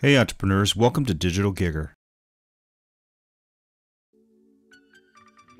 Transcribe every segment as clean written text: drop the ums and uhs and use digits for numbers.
Hey entrepreneurs, welcome to Digital Gigger.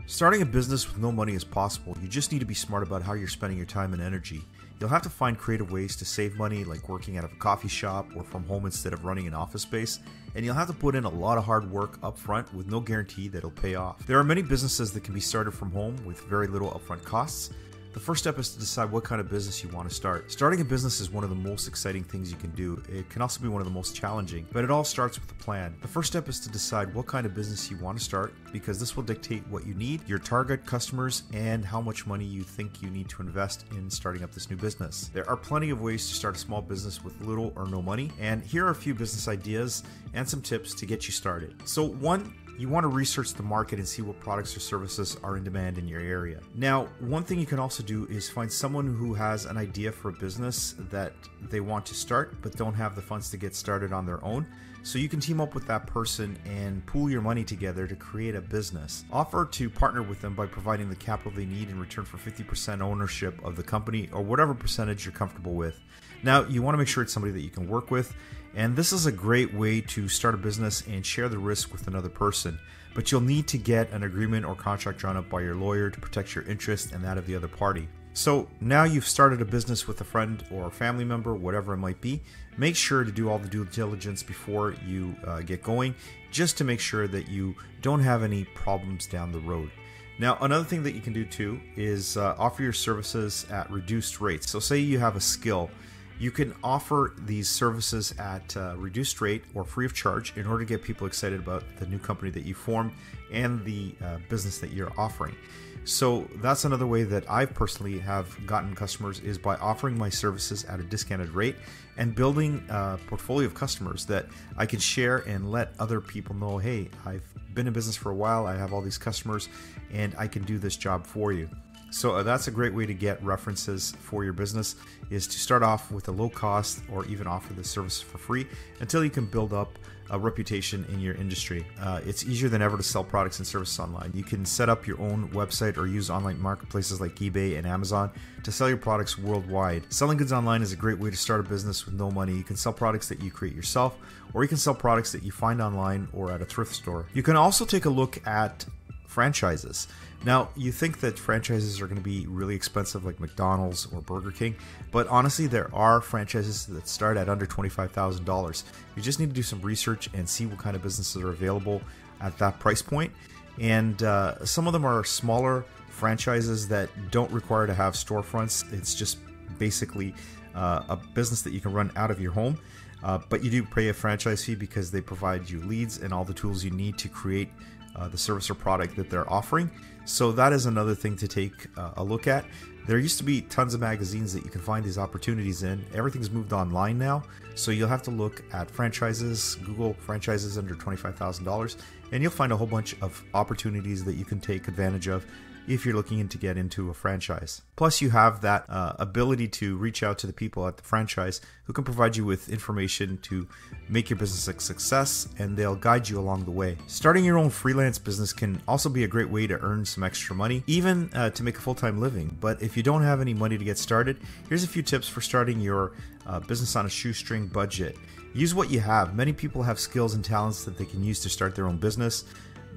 Starting a business with no money is possible. You just need to be smart about how you're spending your time and energy. You'll have to find creative ways to save money, like working out of a coffee shop or from home instead of running an office space. And you'll have to put in a lot of hard work up front with no guarantee that it'll pay off. There are many businesses that can be started from home with very little upfront costs. The first step is to decide what kind of business you want to start. Starting a business is one of the most exciting things you can do. It can also be one of the most challenging, but it all starts with a plan. The first step is to decide what kind of business you want to start, because this will dictate what you need, your target customers, and how much money you think you need to invest in starting up this new business. There are plenty of ways to start a small business with little or no money, and here are a few business ideas and some tips to get you started. So one, you want to research the market and see what products or services are in demand in your area. Now, one thing you can also do is find someone who has an idea for a business that they want to start but don't have the funds to get started on their own. So you can team up with that person and pool your money together to create a business. Offer to partner with them by providing the capital they need in return for 50% ownership of the company or whatever percentage you're comfortable with. Now, you want to make sure it's somebody that you can work with, and this is a great way to start a business and share the risk with another person. But you'll need to get an agreement or contract drawn up by your lawyer to protect your interest and that of the other party. So now you've started a business with a friend or a family member, whatever it might be. Make sure to do all the due diligence before you get going, just to make sure that you don't have any problems down the road. Now, another thing that you can do too is offer your services at reduced rates. So say you have a skill. You can offer these services at reduced rate or free of charge in order to get people excited about the new company that you formed and the business that you're offering. So that's another way that I personally have gotten customers, is by offering my services at a discounted rate and building a portfolio of customers that I can share and let other people know, hey, I've been in business for a while, I have all these customers, and I can do this job for you. So that's a great way to get references for your business, is to start off with a low cost or even offer the service for free until you can build up a reputation in your industry. It's easier than ever to sell products and services online. You can set up your own website or use online marketplaces like eBay and Amazon to sell your products worldwide. Selling goods online is a great way to start a business with no money. You can sell products that you create yourself, or you can sell products that you find online or at a thrift store. You can also take a look at franchises. Now, you think that franchises are going to be really expensive like McDonald's or Burger King, but honestly, there are franchises that start at under $25,000. You just need to do some research and see what kind of businesses are available at that price point. And some of them are smaller franchises that don't require to have storefronts. It's just basically a business that you can run out of your home. But you do pay a franchise fee because they provide you leads and all the tools you need to create the service or product that they're offering. So that is another thing to take a look at. There used to be tons of magazines that you can find these opportunities in. Everything's moved online now, so you'll have to look at franchises, Google franchises under $25,000, and you'll find a whole bunch of opportunities that you can take advantage of if you're looking to get into a franchise. Plus, you have that ability to reach out to the people at the franchise who can provide you with information to make your business a success, and they'll guide you along the way. Starting your own freelance business can also be a great way to earn some extra money, even to make a full-time living. But if you don't have any money to get started, here's a few tips for starting your business on a shoestring budget. Use what you have. Many people have skills and talents that they can use to start their own business.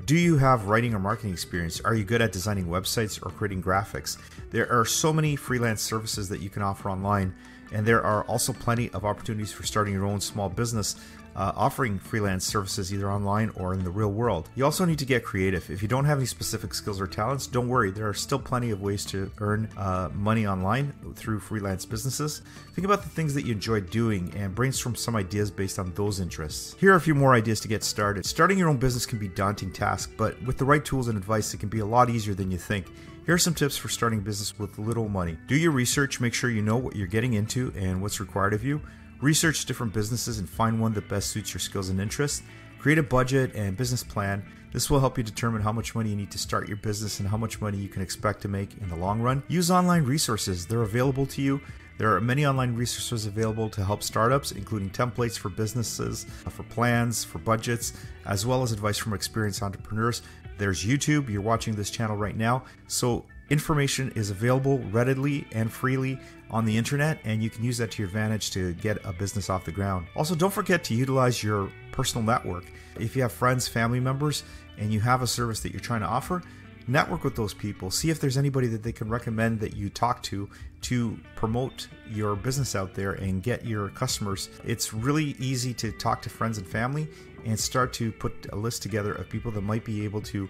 Do you have writing or marketing experience? Are you good at designing websites or creating graphics? There are so many freelance services that you can offer online, and there are also plenty of opportunities for starting your own small business offering freelance services either online or in the real world. You also need to get creative. If you don't have any specific skills or talents, don't worry. There are still plenty of ways to earn money online through freelance businesses. Think about the things that you enjoy doing and brainstorm some ideas based on those interests. Here are a few more ideas to get started. Starting your own business can be a daunting task, but with the right tools and advice, it can be a lot easier than you think. Here are some tips for starting a business with little money. Do your research, make sure you know what you're getting into and what's required of you. Research different businesses and find one that best suits your skills and interests. Create a budget and business plan. This will help you determine how much money you need to start your business and how much money you can expect to make in the long run. Use online resources. They're available to you. There are many online resources available to help startups, including templates for businesses, for plans, for budgets, as well as advice from experienced entrepreneurs. There's YouTube. You're watching this channel right now. So Information is available readily and freely on the internet, and you can use that to your advantage to get a business off the ground. Also, don't forget to utilize your personal network. If you have friends, family members, and you have a service that you're trying to offer, network with those people. See if there's anybody that they can recommend that you talk to promote your business out there and get your customers. It's really easy to talk to friends and family and start to put a list together of people that might be able to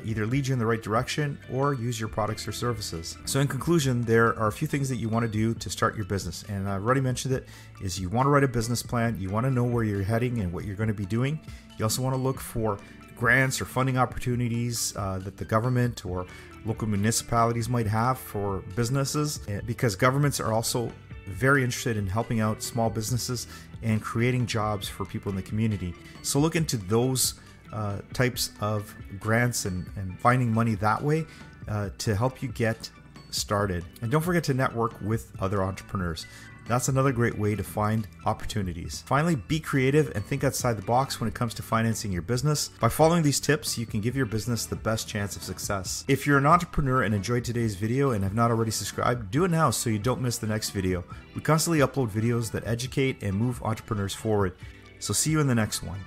either lead you in the right direction or use your products or services. So in conclusion, there are a few things that you want to do to start your business. And I've already mentioned it, is you want to write a business plan. You want to know where you're heading and what you're going to be doing. You also want to look for grants or funding opportunities that the government or local municipalities might have for businesses, because governments are also very interested in helping out small businesses and creating jobs for people in the community. So look into those types of grants and finding money that way to help you get started. And don't forget to network with other entrepreneurs. That's another great way to find opportunities. Finally, be creative and think outside the box when it comes to financing your business. By following these tips, you can give your business the best chance of success. If you're an entrepreneur and enjoyed today's video and have not already subscribed, do it now so you don't miss the next video. We constantly upload videos that educate and move entrepreneurs forward. So see you in the next one.